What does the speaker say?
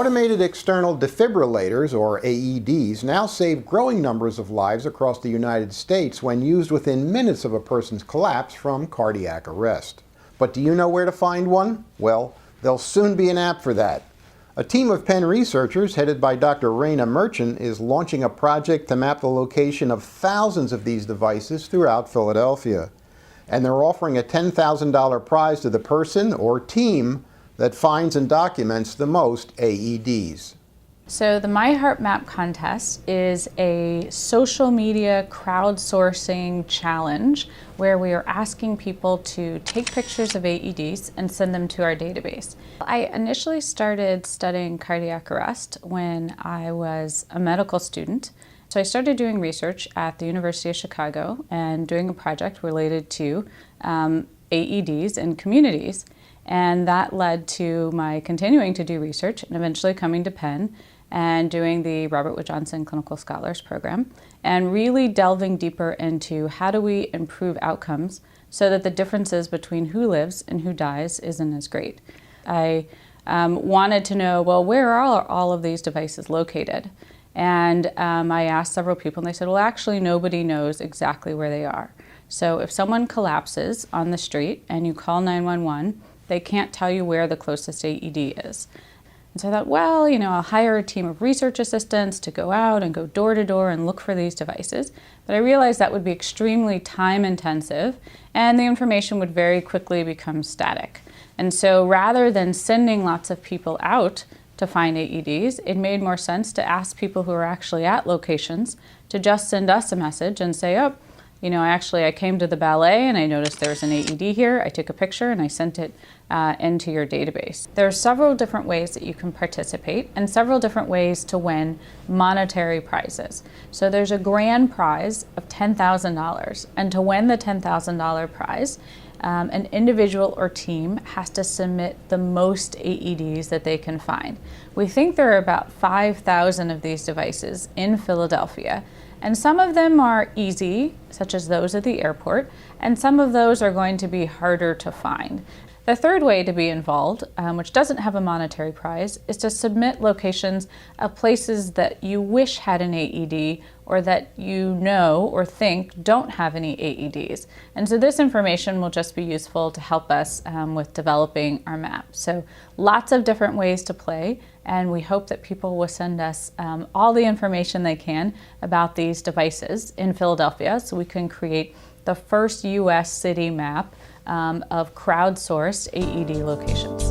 Automated external defibrillators, or AEDs, now save growing numbers of lives across the United States when used within minutes of a person's collapse from cardiac arrest. But do you know where to find one? Well, there'll soon be an app for that. A team of Penn researchers, headed by Dr. Raina Merchant, is launching a project to map the location of thousands of these devices throughout Philadelphia. And they're offering a $10,000 prize to the person or team that finds and documents the most AEDs. So the My Heart Map contest is a social media crowdsourcing challenge where we are asking people to take pictures of AEDs and send them to our database. I initially started studying cardiac arrest when I was a medical student. So I started doing research at the University of Chicago and doing a project related to AEDs in communities. And that led to my continuing to do research and eventually coming to Penn and doing the Robert Wood Johnson Clinical Scholars Program and really delving deeper into how do we improve outcomes so that the differences between who lives and who dies isn't as great. I wanted to know, well, where are all of these devices located? And I asked several people and they said, well, actually nobody knows exactly where they are. So if someone collapses on the street and you call 911, they can't tell you where the closest AED is. And so I thought, well, I'll hire a team of research assistants to go out and go door to door and look for these devices. But I realized that would be extremely time intensive and the information would very quickly become static. And so rather than sending lots of people out to find AEDs, it made more sense to ask people who are actually at locations to just send us a message and say, oh, I came to the ballet and I noticed there was an AED here. I took a picture and I sent it into your database. There are several different ways that you can participate and several different ways to win monetary prizes. So there's a grand prize of $10,000, and to win the $10,000 prize, an individual or team has to submit the most AEDs that they can find. We think there are about 5,000 of these devices in Philadelphia, and some of them are easy, such as those at the airport, and some of those are going to be harder to find. The third way to be involved, which doesn't have a monetary prize, is to submit locations of places that you wish had an AED or that you know or think don't have any AEDs. And so this information will just be useful to help us with developing our map. So lots of different ways to play, and we hope that people will send us all the information they can about these devices in Philadelphia so we can create the first U.S. city map of crowdsourced AED locations.